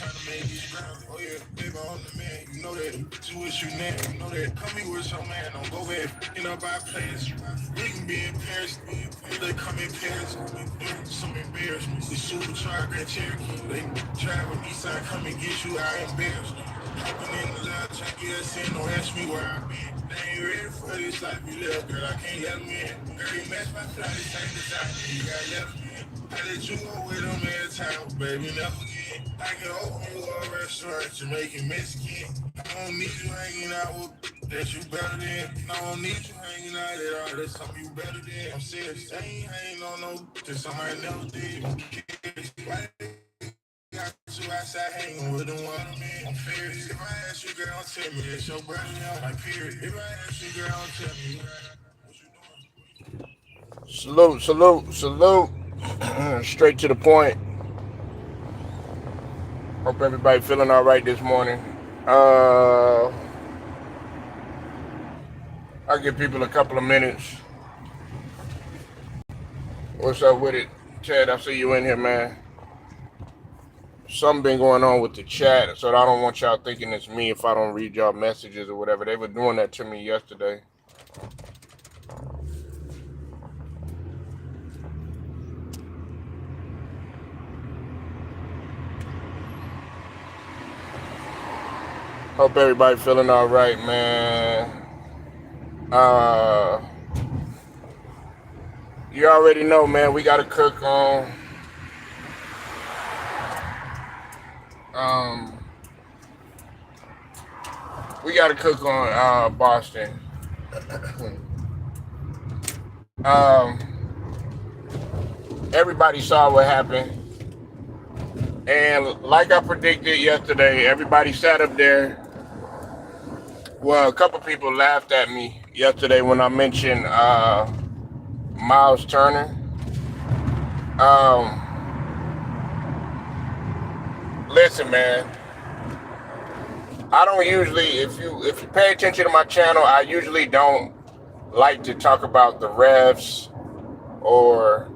trying to make these grounds. Oh yeah, baby, I'm the man. You know that. Do what you need. You know that. Come here with your man. Don't go back. You know by players. We can be in Paris. They come in Paris. Some embarrassment. The supercharged Grand Cherokee. They drive with me side. Come and get you. I embarrassed. Hopping in the lab, check us in. Don't ask me where I been. They ain't ready for this life you live, girl. I can't let them in. Girl, you match my fly. This ain't the time. You got left me. I let you go with them every time, baby, never again. I can open you a restaurant, Jamaican, Mexican. I don't need you hanging out with that you better than. I don't need you hanging out at all, that's something you better than. I'm serious, I ain't hanging on no, just somebody never did. Who cares? Why got you outside hanging with them water, man? I'm serious. If I ask you, girl, tell me that's your brother, now, like, period. If I ask you, girl, tell me, what you doing? Salute, salute, salute. Straight to the point. Hope everybody feeling all right this morning. I'll give people a couple of minutes. What's up with it? Ted, I see you in here, man. Something been going on with the chat, so I don't want y'all thinking it's me if I don't read y'all messages or whatever. They were doing that to me yesterday. Hope everybody feeling all right, man. You already know, man, we got to cook on. We got to cook on Boston. Everybody saw what happened. And like I predicted yesterday, everybody sat up there. Well, a couple people laughed at me yesterday when I mentioned Miles Turner. Listen, man. I don't usually, if you pay attention to my channel, I usually don't like to talk about the refs or,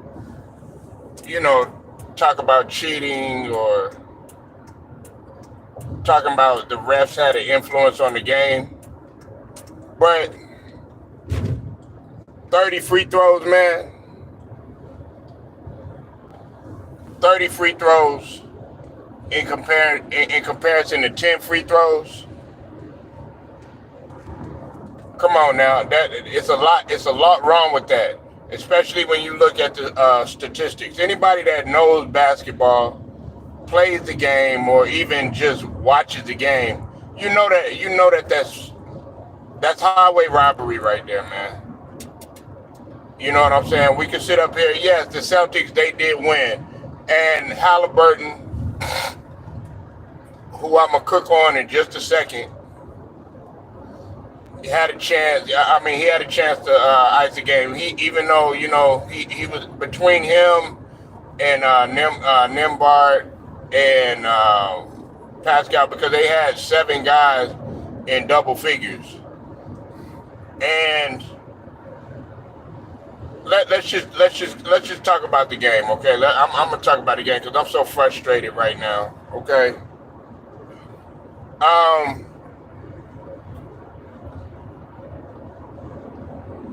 talk about cheating or talking about the refs had an influence on the game. But 30 free throws, man. 30 free throws in comparison to 10 free throws. Come on now, that it's a lot wrong with that. Especially when you look at the statistics. Anybody that knows basketball, plays the game, or even just watches the game, you know that that's highway robbery right there, man. You know what I'm saying? We can sit up here. Yes, the Celtics, they did win, and Halliburton, who I'm gonna cook on in just a second, he had a chance. I mean, he had a chance to ice the game. Even though he was between him and Nembhard and Pascal, because they had 7 guys in double figures. And let's just talk about the game, okay? I'm gonna talk about the game because I'm so frustrated right now, okay?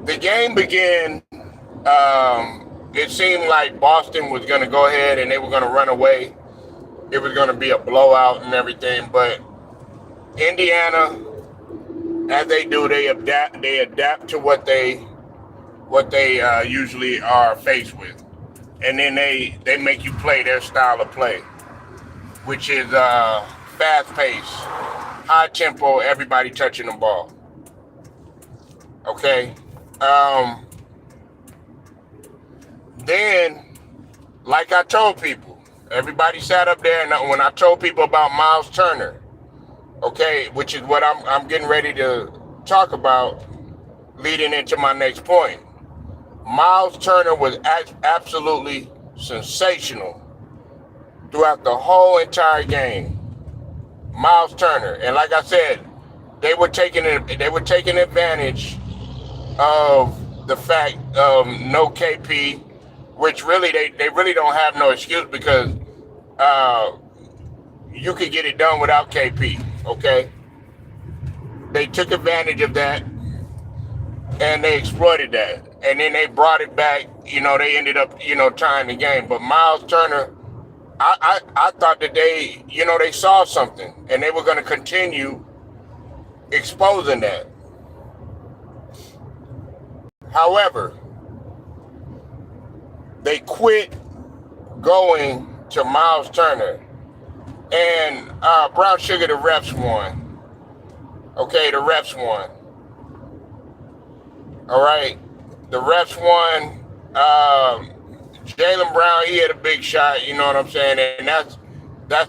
The game began. It seemed like Boston was going to go ahead and they were going to run away. It was going to be a blowout and everything. But Indiana, as they do, they adapt to what they usually are faced with, and then they make you play their style of play, which is fast pace, high tempo, everybody touching the ball. Okay. Then, like I told people, everybody sat up there, and when I told people about Miles Turner, okay, which is what I'm getting ready to talk about leading into my next point. Miles Turner was absolutely sensational throughout the whole entire game. Miles Turner, and like I said, they were taking advantage of the fact of no KP, which really they really don't have no excuse because you could get it done without KP. Okay, they took advantage of that and they exploited that, and then they brought it back. They ended up tying the game. But Miles Turner, I thought that they saw something and they were going to continue exposing that. However, they quit going to Miles Turner. And Brown Sugar, the refs won. Okay, the refs won. All right, the refs won. Jaylen Brown, he had a big shot. You know what I'm saying? And that's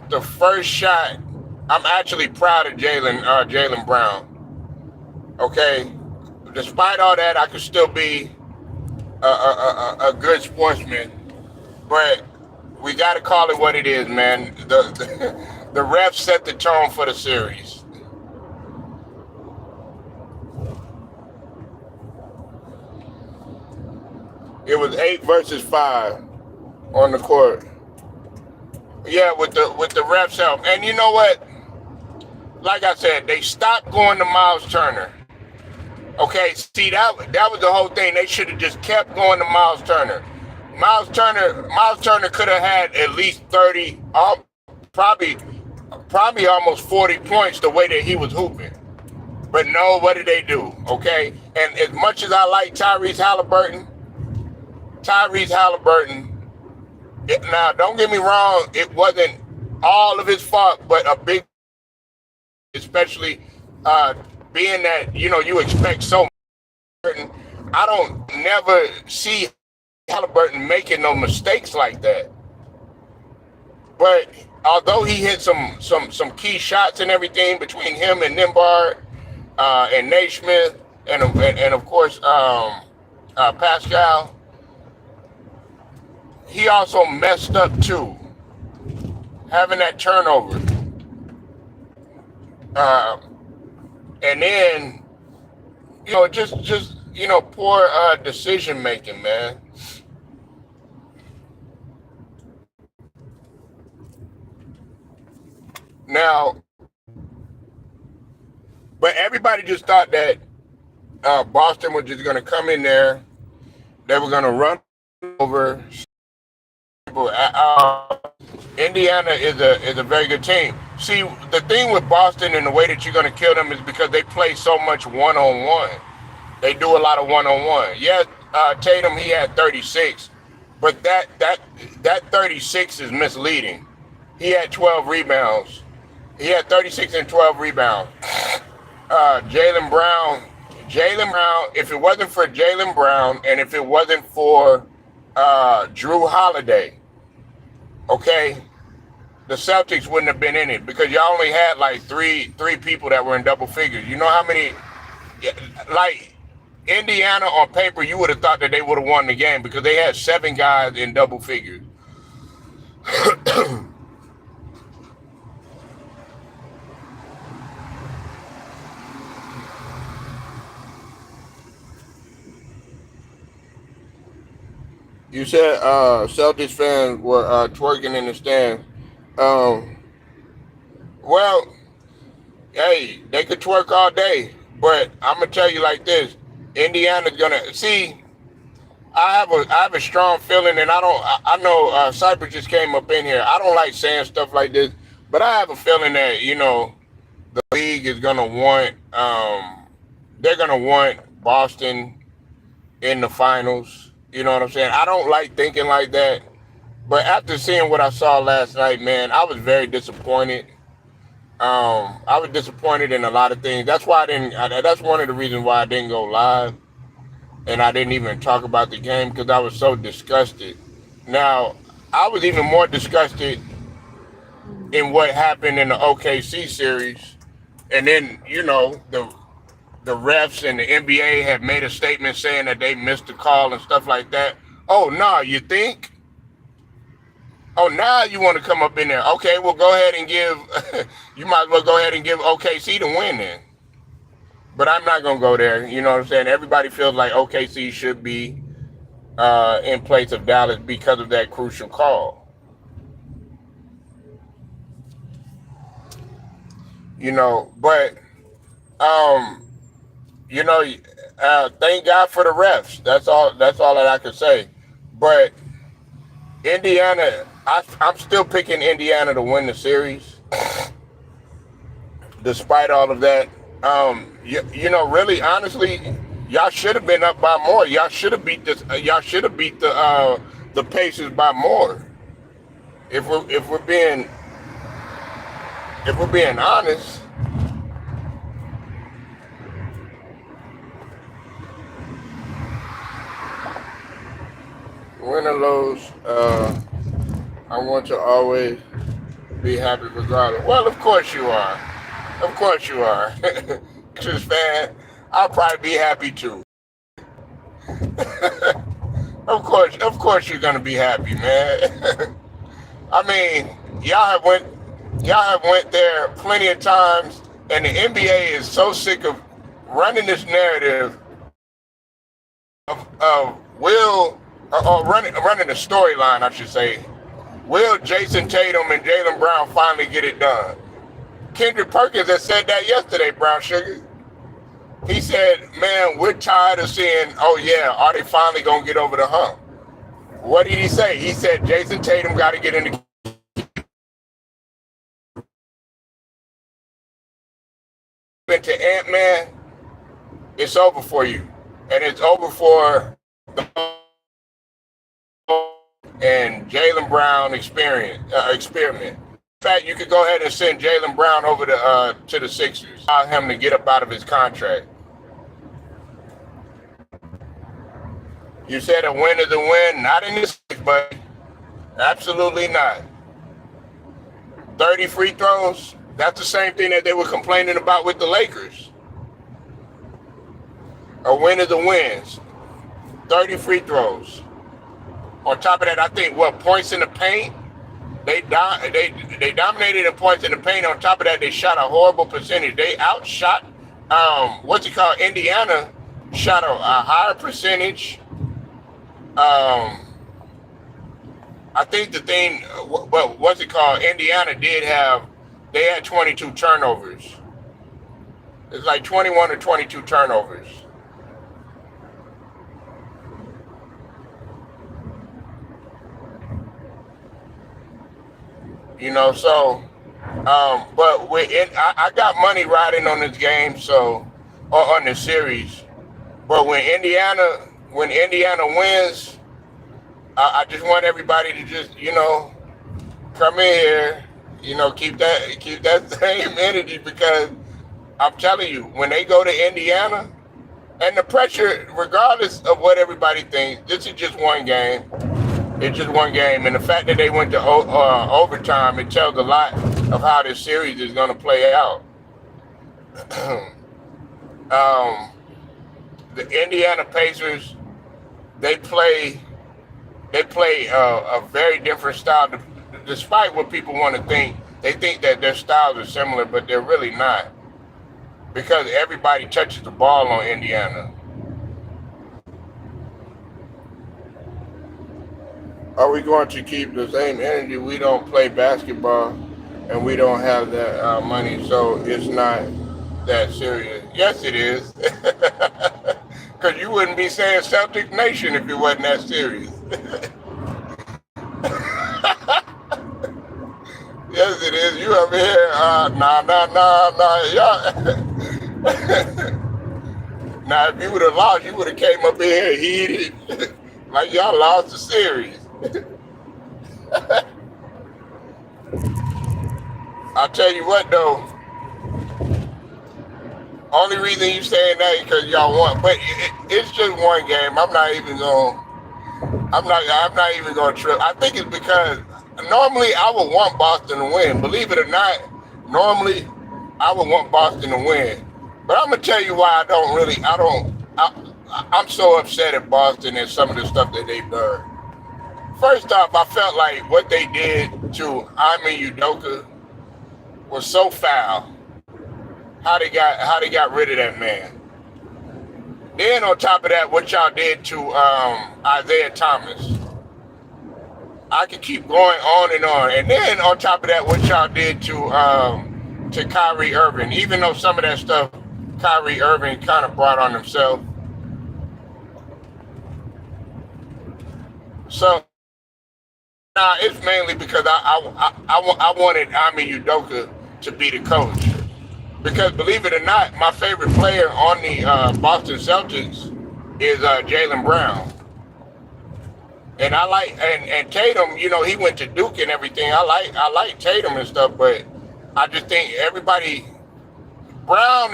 the first shot. I'm actually proud of Jaylen Brown. Okay, despite all that, I could still be a good sportsman, but we got to call it what it is, man. The refs set the tone for the series. It was 8 versus 5 on the court. Yeah, with the refs help. And you know what? Like I said, they stopped going to Miles Turner. Okay, see, that was the whole thing. They should have just kept going to Miles Turner. Miles Turner could have had at least 30, probably almost 40 points the way that he was hooping. But no, what did they do? Okay, and as much as I like Tyrese Halliburton, now don't get me wrong, it wasn't all of his fault, but a big, especially being that you expect so much. I don't never see Halliburton making no mistakes like that. But although he hit some key shots and everything between him and Nimbard and Naismith and of course Pascal, he also messed up too, having that turnover. And then just poor decision making, man. Now, but everybody just thought that Boston was just going to come in there, they were going to run over. Indiana is a very good team. See, the thing with Boston and the way that you're going to kill them is because they play so much one-on-one. They do a lot of one-on-one. Yes, Tatum, he had 36, but that 36 is misleading. He had 12 rebounds. He had 36 and 12 rebounds. Jaylen Brown, if it wasn't for Jaylen Brown and if it wasn't for Drew Holiday, okay, the Celtics wouldn't have been in it because y'all only had like three people that were in double figures. You know how many, like Indiana on paper, you would have thought that they would have won the game because they had 7 guys in double figures. You said Celtics fans were twerking in the stands. Well, hey, they could twerk all day, but I'm gonna tell you like this: Indiana's gonna see. I have a strong feeling, and I know Cypress just came up in here. I don't like saying stuff like this, but I have a feeling that the league is gonna want they're gonna want Boston in the finals. You know what I'm saying? I don't like thinking like that, but after seeing what I saw last night, man, I was very disappointed. I was disappointed in a lot of things. That's why that's one of the reasons why I didn't go live, and I didn't even talk about the game because I was so disgusted. Now, I was even more disgusted in what happened in the OKC series, and then the refs and the NBA have made a statement saying that they missed the call and stuff like that. Oh, no, you think? Oh, now you want to come up in there. Okay, well, go ahead and give, you might as well go ahead and give OKC the win then. But I'm not going to go there. You know what I'm saying? Everybody feels like OKC should be in place of Dallas because of that crucial call. But um, thank God for the refs. That's all. That's all that I can say. But Indiana, I'm still picking Indiana to win the series, despite all of that. Really, honestly, y'all should have been up by more. Y'all should have beat this. Y'all should have beat the Pacers by more. If we're being honest, win or lose, I want to always be happy regardless. Well, of course you are. Of course you are. Just fan, I'll probably be happy too. Of course you're gonna be happy, man. I mean, y'all have went there plenty of times, and the NBA is so sick of running this narrative of or running the storyline, I should say. Will Jason Tatum and Jaylen Brown finally get it done? Kendrick Perkins has said that yesterday, Brown Sugar. He said, man, we're tired of seeing, oh yeah, are they finally going to get over the hump? What did he say? He said Jason Tatum got to get into Ant-Man. It's over for you. And it's over for the and Jaylen Brown experiment. In fact, you could go ahead and send Jaylen Brown over to the Sixers. Allow him to get up out of his contract. You said a win is a win, not in this, but absolutely not. 30 free throws, that's the same thing that they were complaining about with the Lakers. A win is a win. 30 free throws. On top of that, I think points in the paint. They dominated in points in the paint. On top of that, they shot a horrible percentage. They outshot Indiana shot a higher percentage. I think the thing, Indiana they had 22 turnovers. It's like 21 or 22 turnovers. I got money riding on this game, or on this series. But when Indiana wins, I just want everybody to just, come in here, keep that same energy, because I'm telling you, when they go to Indiana, and the pressure, regardless of what everybody thinks, this is just one game. It's just one game, and the fact that they went to overtime, it tells a lot of how this series is going to play out. The Indiana Pacers, they play a very different style. Despite what people want to think, they think that their styles are similar, but they're really not, because everybody touches the ball on Indiana. Are we going to keep the same energy? We don't play basketball, and we don't have that money, so it's not that serious. Yes, it is. Because you wouldn't be saying Celtic Nation if it wasn't that serious. Yes, it is. You over here, y'all. Now, if you would have lost, you would have came up in here heated, like y'all lost the series. I'll tell you what though. Only reason you saying that is because y'all won, but it's just one game. I'm not even gonna trip. I think it's because normally I would want Boston to win. Believe it or not, normally I would want Boston to win. But I'm gonna tell you why I'm so upset at Boston and some of the stuff that they've done. First off, I felt like what they did to Ime Udoka was so foul. How they got rid of that man. Then on top of that, what y'all did to Isaiah Thomas. I could keep going on and on. And then on top of that, what y'all did to to Kyrie Irving, even though some of that stuff Kyrie Irving kind of brought on himself. So nah, it's mainly because I wanted Ami Udoka to be the coach. Because believe it or not, my favorite player on the Boston Celtics is Jaylen Brown. And I like and Tatum, you know, he went to Duke and everything. I like Tatum and stuff, but I just think everybody Brown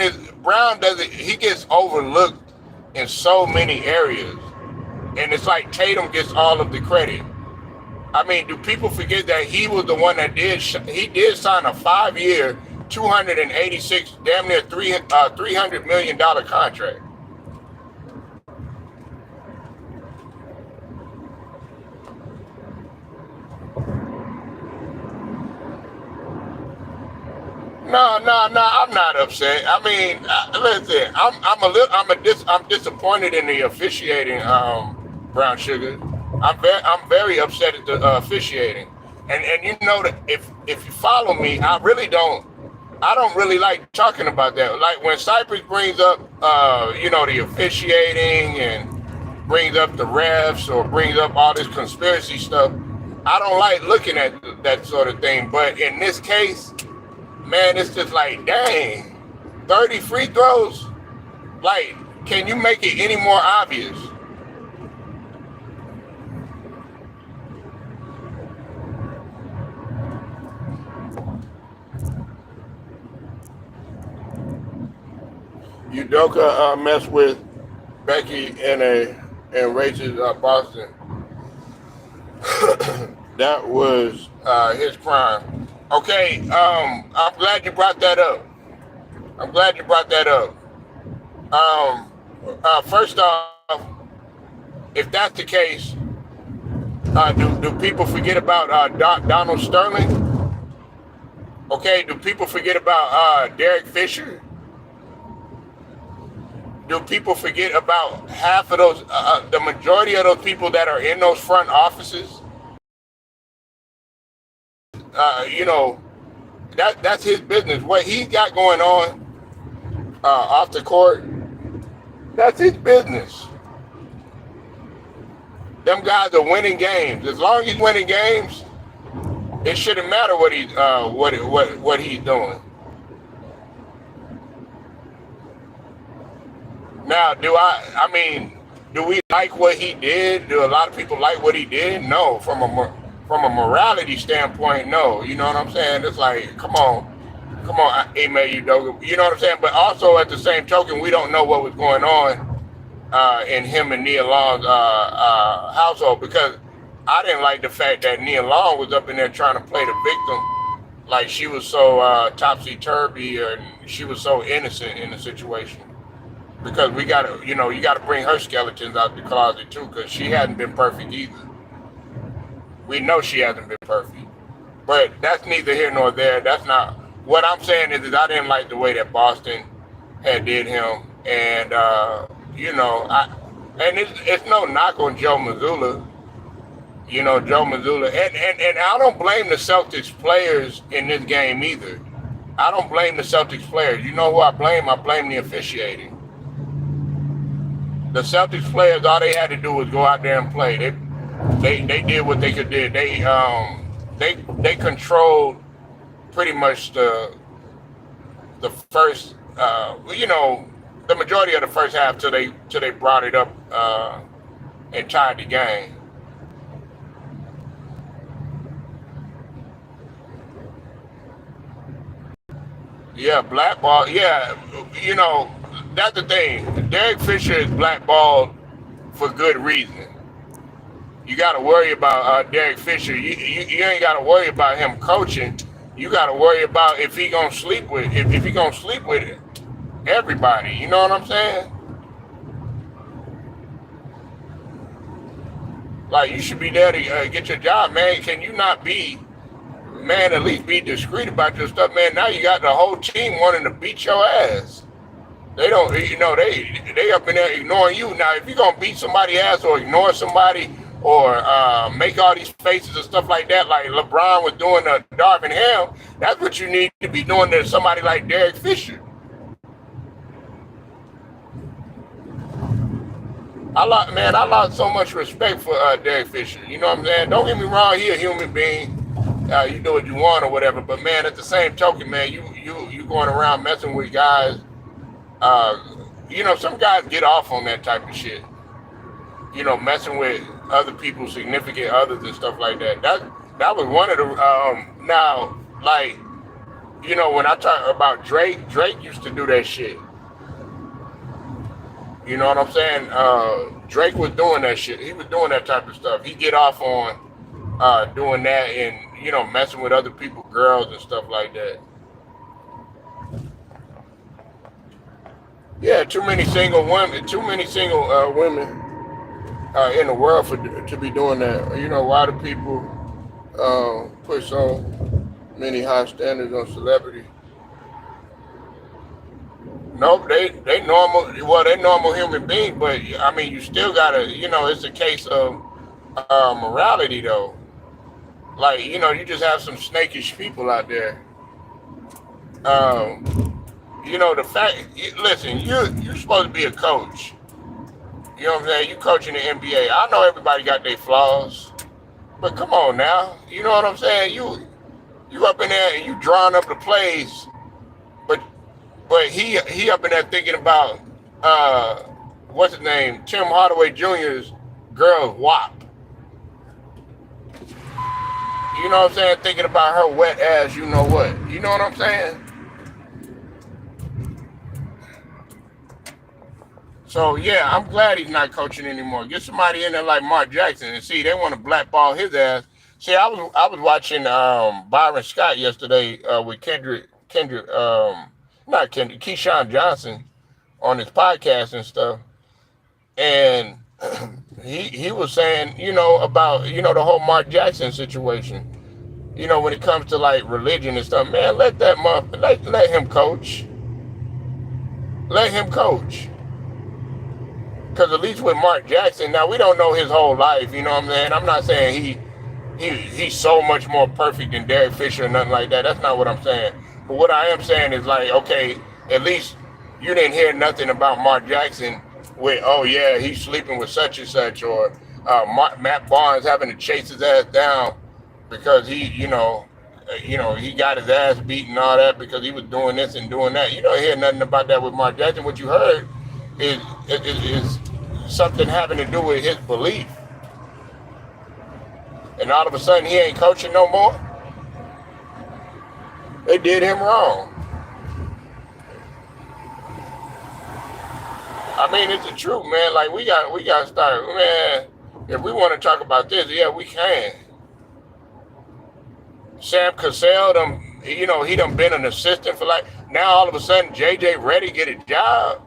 doesn't he gets overlooked in so many areas. And it's like Tatum gets all of the credit. I mean, do people forget that he was the one that did sign a 5-year, 286, damn near $300 million contract? No, I'm not upset. I mean, listen, I'm disappointed in the officiating, Brown Sugar. I'm very upset at the officiating, and you know that if you follow me, I don't really like talking about that. Like when Cypress brings up, you know, the officiating and brings up the refs or brings up all this conspiracy stuff, I don't like looking at that sort of thing. But in this case, man, it's just like, dang, 30 free throws? Like, can you make it any more obvious? Udoka messed with Becky in Rachel's Boston. That was his crime. Okay, I'm glad you brought that up. First off, if that's the case, do people forget about Donald Sterling? Okay, do people forget about Derek Fisher? Do people forget about half of those, the majority of those people that are in those front offices? You know, that's his business. What he's got going on off the court, that's his business. Them guys are winning games. As long as he's winning games, it shouldn't matter what he's doing. Now, do we like what he did? Do a lot of people like what he did? No, from a morality standpoint, no. You know what I'm saying? It's like, come on, Ime Udoka. You know what I'm saying? But also at the same token, we don't know what was going on in him and Nia Long's household, because I didn't like the fact that Nia Long was up in there trying to play the victim, like she was so topsy-turvy and she was so innocent in the situation. Because you gotta bring her skeletons out the closet too, because she hasn't been perfect either. We know she hasn't been perfect. But that's neither here nor there. That's not what I'm saying is I didn't like the way that Boston had did him. And it's no knock on Joe Mazzulla. You know, Joe Mazzulla. And I don't blame the Celtics players in this game either. I don't blame the Celtics players. You know who I blame? I blame the officiating. The Celtics players, all they had to do was go out there and play. They did what they could do. They controlled pretty much the first the majority of the first half till they brought it up and tied the game. Yeah, blackball. Yeah, you know. That's the thing. Derek Fisher is blackballed for good reason. You got to worry about Derek Fisher. You ain't got to worry about him coaching. You got to worry about if he gonna sleep with everybody. You know what I'm saying? Like, you should be there to get your job, man. Can you not be, man? At least be discreet about your stuff, man. Now you got the whole team wanting to beat your ass. They don't, they up in there ignoring you. Now, if you're going to beat somebody's ass or ignore somebody or make all these faces and stuff like that, like LeBron was doing to Darvin Ham. That's what you need to be doing to somebody like Derek Fisher. I lost so much respect for Derek Fisher. You know what I'm saying? Don't get me wrong, he a human being. You do what you want or whatever, but man, at the same token, man, you going around messing with guys. Some guys get off on that type of shit. Messing with other people's significant others and stuff like that. That was one of the now, like, when I talk about Drake used to do that shit. You know what I'm saying? Drake was doing that shit. He was doing that type of stuff. He get off on doing that and, messing with other people's girls and stuff like that. Yeah, too many single women in the world to be doing that. Why do people put so many high standards on celebrity? Nope, they normal. Well, they normal human beings, but I mean, you still gotta. It's a case of morality, though. Like, you just have some snakish people out there. The fact. Listen, you're supposed to be a coach. You know what I'm saying? You coaching the NBA. I know everybody got their flaws, but come on now. You know what I'm saying? You up in there and you drawing up the plays, but he up in there thinking about what's his name? Tim Hardaway Jr.'s girl WAP. You know what I'm saying? Thinking about her wet ass, you know what? You know what I'm saying? So yeah, I'm glad he's not coaching anymore. Get somebody in there like Mark Jackson and see they want to blackball his ass. See, I was watching Byron Scott yesterday with Keyshawn Johnson on his podcast and stuff, and he was saying, about the whole Mark Jackson situation. When it comes to like religion and stuff, man, let him coach. Let him coach. Because at least with Mark Jackson, now we don't know his whole life, you know what I'm saying? I'm not saying he's so much more perfect than Derek Fisher or nothing like that. That's not what I'm saying. But what I am saying is like, okay, at least you didn't hear nothing about Mark Jackson with, oh yeah, he's sleeping with such and such, or Matt Barnes having to chase his ass down because he got his ass beat and all that because he was doing this and doing that. You don't hear nothing about that with Mark Jackson. What you heard is something having to do with his belief. And all of a sudden he ain't coaching no more. They did him wrong. I mean, it's the truth, man. Like we got to start, man. If we want to talk about this, yeah, we can. Sam Cassell, he done been an assistant for like, now all of a sudden JJ Redick get a job.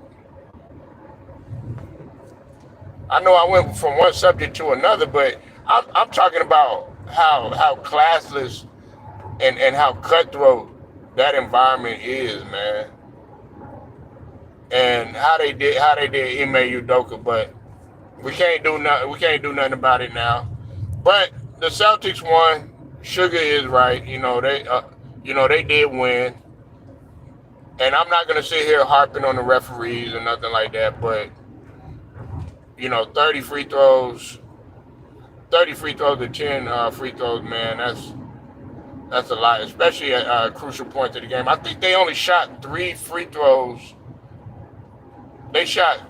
I know I went from one subject to another, but I'm talking about how classless and how cutthroat that environment is, man. And how they did Ime Udoka, but we can't do nothing about it now. But the Celtics won. Sugar is right. They did win. And I'm not gonna sit here harping on the referees or nothing like that, but 30 free throws to 10 free throws, man, that's a lot, especially at crucial points of the game. I think they only shot 3 free throws. They shot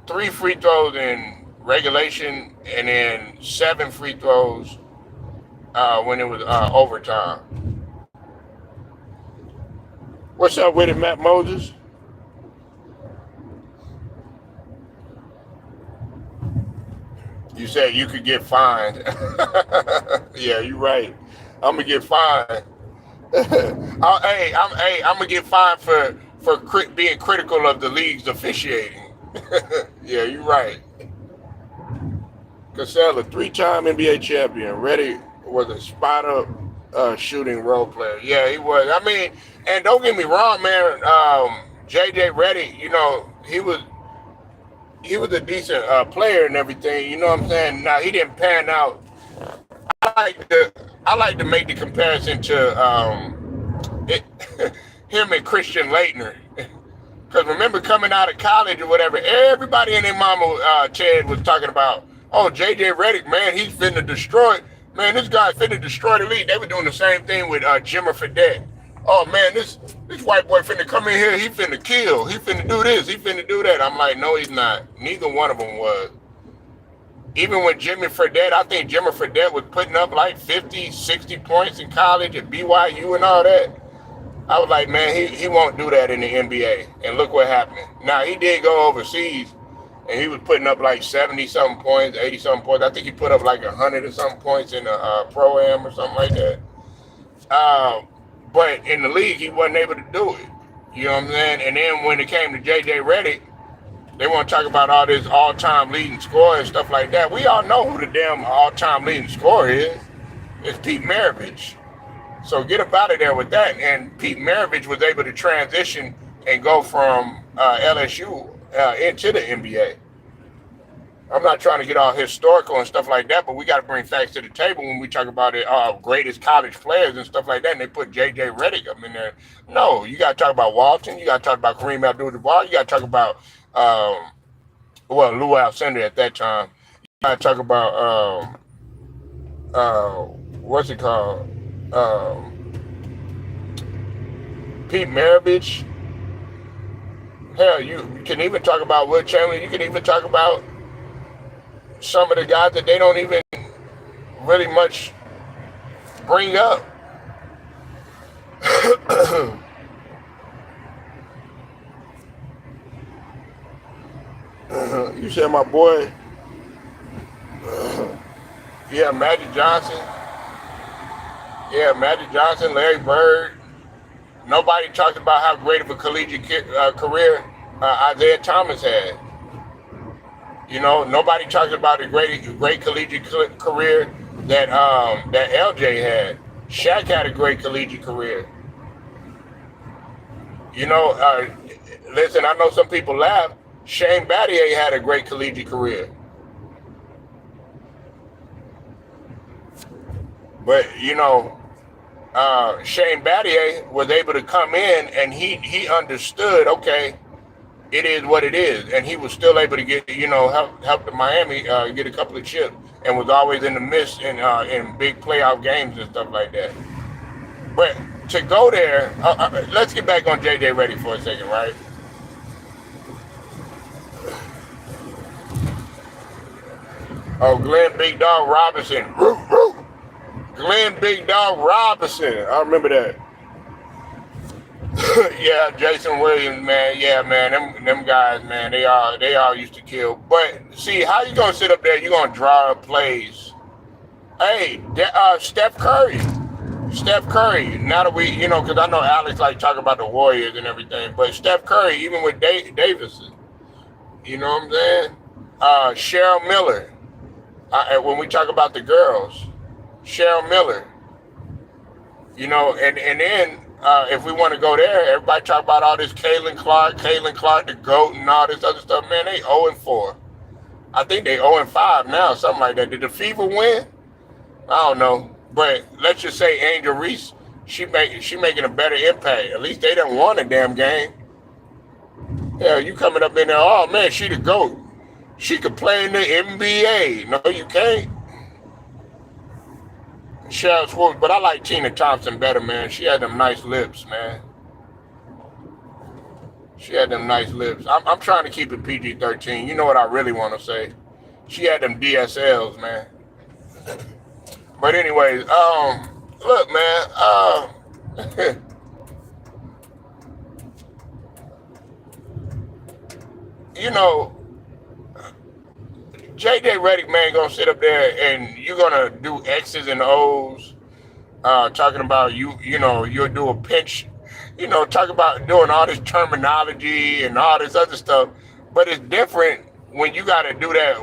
3 free throws in regulation and then 7 free throws when it was overtime. What's up with it, Matt Moses? You said you could get fined. Yeah, you're right. I'm gonna get fined. I'm gonna get fined for being critical of the league's officiating. Yeah, you're right. Cassell, a 3-time NBA champion. Redick was a spot-up shooting role player. Yeah, he was. I mean, and don't get me wrong, man. JJ Redick, he was he was a decent player and everything. You know what I'm saying? Now he didn't pan out. I like to I like to make the comparison to it, him and Christian Leitner. Because remember, coming out of college or whatever, everybody and their mama Chad was talking about, oh, J.J. Redick, man, he's finna destroy. Man, this guy finna destroy the league. They were doing the same thing with Jimmer Fredette. Oh man, this white boy finna come in here. He finna kill. He finna do this. He finna do that. I'm like, no, he's not. Neither one of them was. Even with Jimmy Fredette, I think Jimmy Fredette was putting up like 50, 60 points in college at BYU and all that. I was like, man, he won't do that in the NBA. And look what happened. Now, he did go overseas, and he was putting up like 70-something points, 80-something points. I think he put up like 100 or something points in the Pro-Am or something like that. But in the league, he wasn't able to do it. You know what I'm saying? And then when it came to J.J. Redick, they want to talk about all this all-time leading scorer and stuff like that. We all know who the damn all-time leading scorer is. It's Pete Maravich. So get up out of there with that. And Pete Maravich was able to transition and go from LSU into the NBA. I'm not trying to get all historical and stuff like that, but we got to bring facts to the table when we talk about it, greatest college players and stuff like that, and they put J.J. Redick up in there. No, you got to talk about Walton. You got to talk about Kareem Abdul-Jabbar. You got to talk about, Lou Alcindor at that time. You got to talk about, what's it called? Pete Maravich. Hell, you can even talk about Will Chamberlain. You can even talk about some of the guys that they don't even really much bring up. You said my boy, yeah, Magic Johnson. Yeah, Magic Johnson, Larry Bird. Nobody talked about how great of a collegiate career Isaiah Thomas had. You know, nobody talks about the great collegiate career that LJ had. Shaq had a great collegiate career. You know, listen, I know some people laugh. Shane Battier had a great collegiate career. But, you know, Shane Battier was able to come in and he understood, okay, it is what it is. And he was still able to get, you know, help the Miami get a couple of chips and was always in the midst in big playoff games and stuff like that. But to go there, let's get back on J.J. Redick for a second, right? Oh, Glenn Big Dog Robinson. Glenn Big Dog Robinson. I remember that. Yeah, Jason Williams, man. Yeah, man. Them guys, man, they all used to kill. But see, how you gonna sit up there? You gonna draw up plays? Hey, Steph Curry. Steph Curry. Now that we, you know, because I know Alex like talking about the Warriors and everything, but Steph Curry, even with Davidson, you know what I'm saying? Cheryl Miller. When we talk about the girls, Cheryl Miller. You know, and then if we want to go there, everybody talk about all this Caitlin Clark, the GOAT, and all this other stuff. Man, they 0-4. I think they 0-5 now, something like that. Did the Fever win? I don't know. But let's just say Angel Reese, she making a better impact. At least they done won a damn game. Hell, you coming up in there, oh man, she the GOAT. She could play in the NBA. No, you can't. Cheryl Swoops, but I like Tina Thompson better, man. She had them nice lips, man. She had them nice lips. I'm trying to keep it PG-13. You know what I really want to say? She had them DSLs, man. But anyways, look, man, you know, J.J. Redick, man, gonna sit up there and you're gonna do X's and O's, talking about you know, you'll do a pinch, you know, talk about doing all this terminology and all this other stuff. But it's different when you gotta do that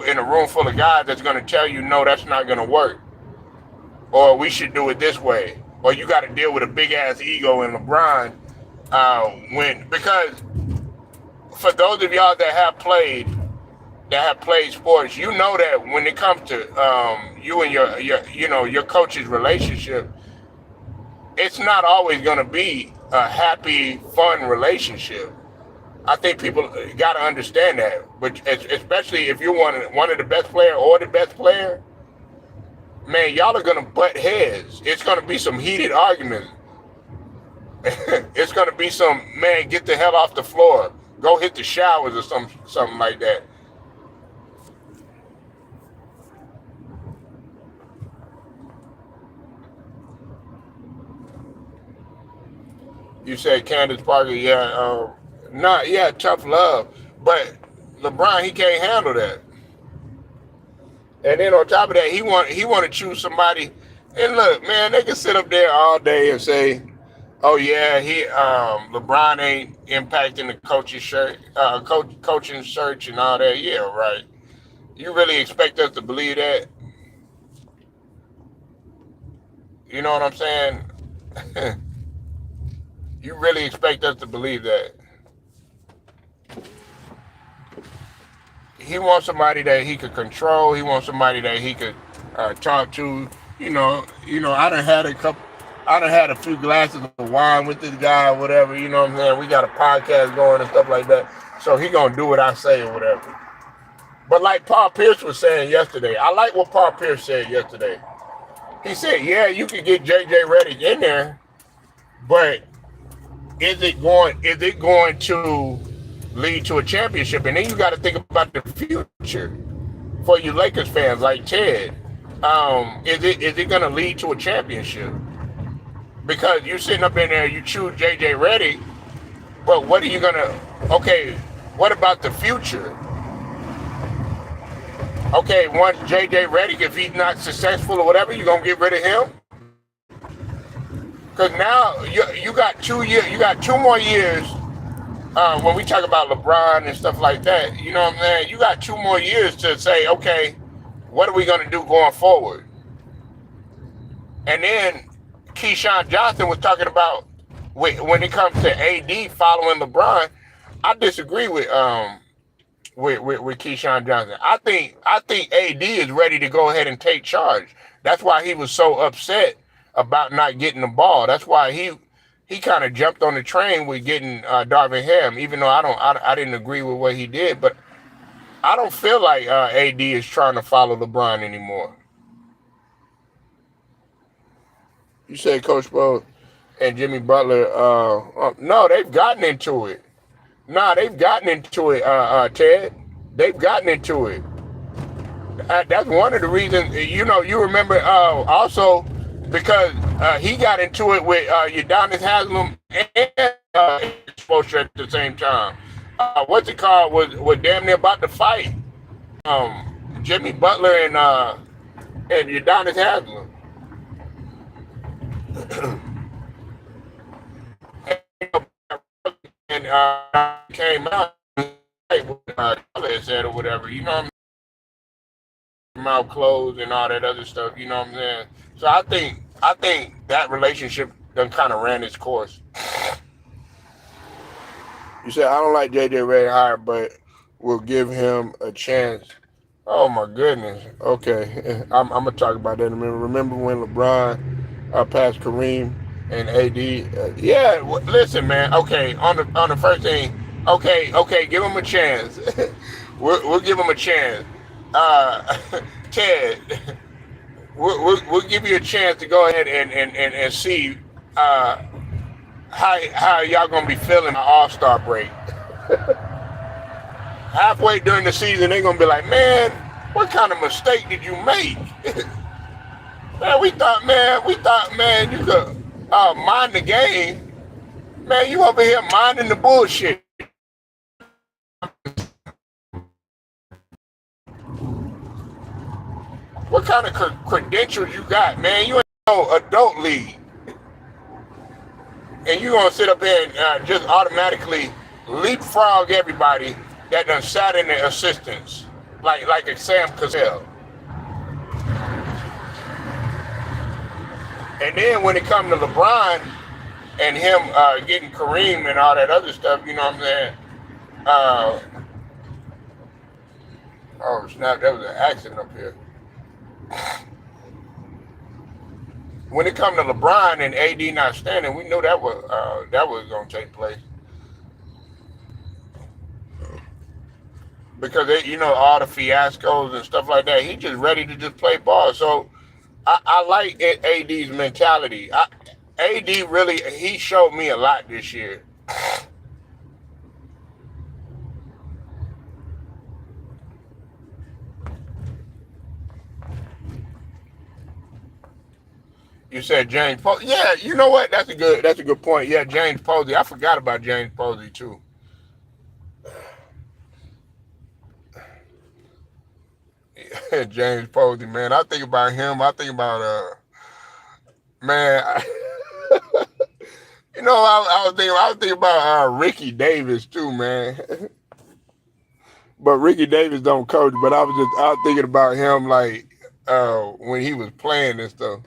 in a room full of guys that's gonna tell you, no, that's not gonna work. Or we should do it this way. Or you gotta deal with a big ass ego in LeBron because for those of y'all that have played that have played sports, you know that when it comes to you and your coach's relationship, it's not always going to be a happy, fun relationship. I think people got to understand that, but especially if you're one of the best player or the best player, man, y'all are going to butt heads. It's going to be some heated arguments. It's going to be some, man, get the hell off the floor, go hit the showers or something like that. You said Candace Parker, yeah, tough love, but LeBron, he can't handle that. And then on top of that, he want to choose somebody. And look, man, they can sit up there all day and say, "Oh yeah, LeBron ain't impacting the coaching search and all that." Yeah, right. You really expect us to believe that? You know what I'm saying? You really expect us to believe that? He wants somebody that he could control. He wants somebody that he could talk to. I done had a few glasses of wine with this guy, or whatever. You know what I'm saying? We got a podcast going and stuff like that. So he gonna do what I say or whatever. But like Paul Pierce was saying yesterday, I like what Paul Pierce said yesterday. He said, "Yeah, you can get JJ Redick in there, but is it going to lead to a championship?" And then you got to think about the future for you Lakers fans like Ted. Is it going to lead to a championship? Because you're sitting up in there, you choose JJ Redick, but what are you gonna? Okay, what about the future? Okay, once JJ Redick, if he's not successful or whatever, you gonna get rid of him? Because now you got 2 years, you got 2 more years. When we talk about LeBron and stuff like that, you know what I'm saying? You got 2 more years to say, okay, what are we going to do going forward? And then Keyshawn Johnson was talking about when it comes to AD following LeBron. I disagree with Keyshawn Johnson. I think AD is ready to go ahead and take charge. That's why he was so upset about not getting the ball. That's why he kind of jumped on the train with getting Darvin Ham, even though I didn't agree with what he did. But I don't feel like AD is trying to follow LeBron anymore. You say Coach Bo and Jimmy Butler? No, they've gotten into it. They've gotten into it, Ted. They've gotten into it. That's one of the reasons. You remember also because he got into it with Udonis Haslem and Exposure at the same time. What's it called? Was damn near about to fight Jimmy Butler and Udonis Haslem. And came out said or whatever, you know what I'm saying? Mouth closed and all that other stuff, you know what I'm saying? So I think that relationship done kind of ran its course. You said I don't like JJ Redick hire, but we'll give him a chance. Oh my goodness. Okay, I'm gonna talk about that in a minute. Remember when LeBron passed Kareem and AD? Yeah. Listen, man. Okay. On the first thing. Okay. Give him a chance. we'll give him a chance. Ted, we'll give you a chance to go ahead and see how y'all gonna be feeling the All-Star break. Halfway during the season, they're gonna be like, man, what kind of mistake did you make? We thought, man, you could mind the game. Man, you over here minding the bullshit. What kind of credentials you got, man? You ain't no adult league. And you gonna sit up here and just automatically leapfrog everybody that done sat in the assistants, like a Sam Cassell. And then when it comes to LeBron and him getting Kareem and all that other stuff, you know what I'm saying? Oh snap! That was an accident up here. When it come to LeBron and AD not standing, we knew that was gonna take place because all the fiascos and stuff like that. He just ready to just play ball. So I like AD's mentality. AD really he showed me a lot this year. You said James Posey. Yeah, you know what? That's a good point. Yeah, James Posey. I forgot about James Posey too. James Posey, man. I think about him. I think about man. I was thinking about Ricky Davis too, man. But Ricky Davis don't coach. But I was thinking about him like when he was playing and stuff.